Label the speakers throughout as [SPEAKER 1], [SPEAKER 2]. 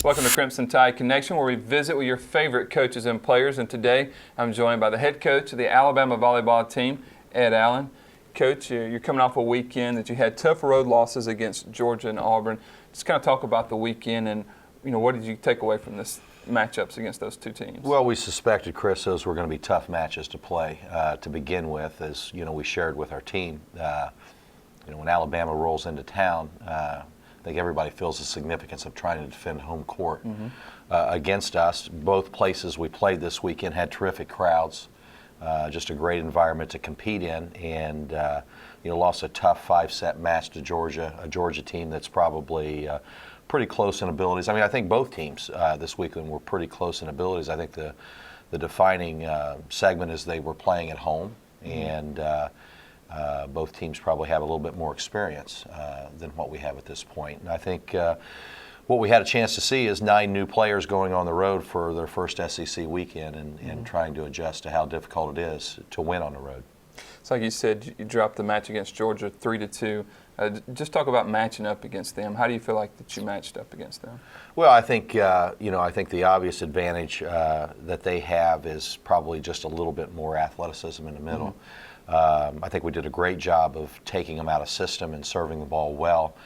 [SPEAKER 1] Welcome to Crimson Tide Connection, where we visit with your favorite coaches and players. And today, I'm joined by the head coach of the Alabama volleyball team, Ed Allen. Coach, you're coming off a weekend that you had tough road losses against Georgia and Auburn. Just kind of talk about the weekend and, what did you take away from this matchups against those two teams?
[SPEAKER 2] Well, we suspected, Chris, those were going to be tough matches to play to begin with, as we shared with our team. When Alabama rolls into town, I think everybody feels the significance of trying to defend home court against us. Both places we played this weekend had terrific crowds, just a great environment to compete in, and lost a tough 5-set match to Georgia, a Georgia team that's probably pretty close in abilities. I think both teams this weekend were pretty close in abilities. I think the defining segment is they were playing at home, and both teams probably have a little bit more experience than what we have at this point. And I think what we had a chance to see is 9 new players going on the road for their first SEC weekend and trying to adjust to how difficult it is to win on the road.
[SPEAKER 1] It's like you said, you dropped the match against Georgia 3-2. Just talk about matching up against them. How do you feel like that you matched up against them?
[SPEAKER 2] Well, I think I think the obvious advantage that they have is probably just a little bit more athleticism in the middle. I think we did a great job of taking them out of system and serving the ball well.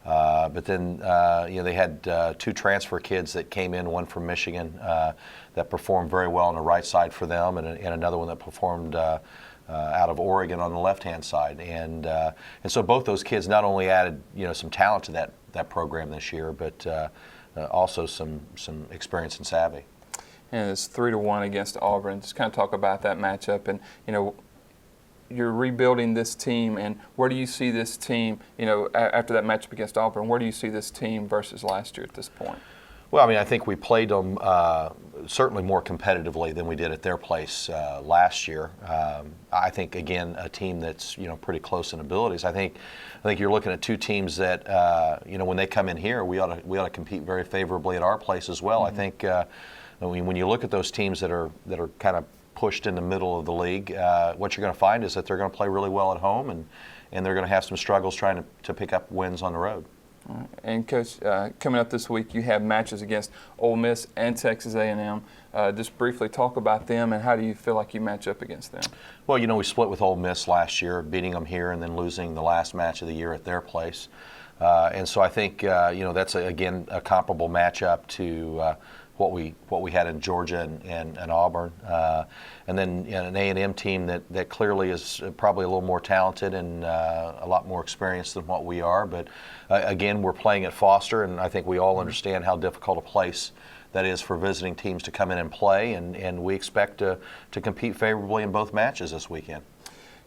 [SPEAKER 2] But then they had 2 transfer kids that came in, one from Michigan that performed very well on the right side for them, and another one that performed out of Oregon on the left-hand side, and so both those kids not only added some talent to that program this year, but also some experience and savvy.
[SPEAKER 1] And it's 3-1 against Auburn. Just kind of talk about that matchup, and you're rebuilding this team, and where do you see this team? After that matchup against Auburn, where do you see this team versus last year at this point?
[SPEAKER 2] Well, I think we played them certainly more competitively than we did at their place last year. I think, again, a team that's pretty close in abilities. I think you're looking at 2 teams that when they come in here, we ought to compete very favorably at our place as well. I think when you look at those teams that are kind of pushed in the middle of the league, what you're going to find is that they're going to play really well at home, and they're going to have some struggles trying to pick up wins on the road.
[SPEAKER 1] All right. And Coach, coming up this week, you have matches against Ole Miss and Texas A&M. Just briefly talk about them, and how do you feel like you match up against them? Well,
[SPEAKER 2] we split with Ole Miss last year, beating them here and then losing the last match of the year at their place. And so I think that's again a comparable matchup to what we had in Georgia and Auburn, and then an A&M team that clearly is probably a little more talented and a lot more experienced than what we are. But again, we're playing at Foster, and I think we all understand how difficult a place that is for visiting teams to come in and play, and we expect to compete favorably in both matches this weekend.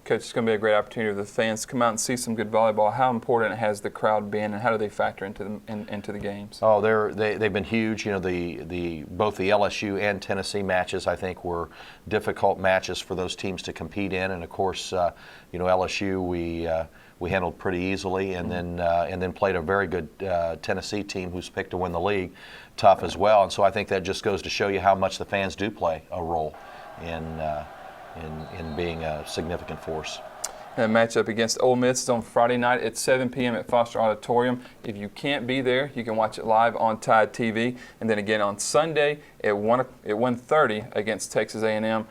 [SPEAKER 1] Coach, it's going to be a great opportunity for the fans to come out and see some good volleyball. How important has the crowd been, and how do they factor into the games?
[SPEAKER 2] Oh, they've been huge. Both the LSU and Tennessee matches, I think, were difficult matches for those teams to compete in, and of course, LSU we handled pretty easily, and then played a very good Tennessee team who's picked to win the league, tough as well. And so I think that just goes to show you how much the fans do play a role in being a significant force.
[SPEAKER 1] That matchup against Ole Miss is on Friday night at 7 p.m. at Foster Auditorium. If you can't be there, you can watch it live on Tide TV, and then again on Sunday at 1:30 against Texas A&M.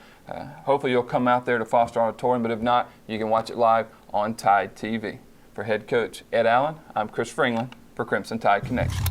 [SPEAKER 1] Hopefully you'll come out there to Foster Auditorium, but if not, you can watch it live on Tide TV. For head coach Ed Allen, I'm Chris Fringland for Crimson Tide Connection.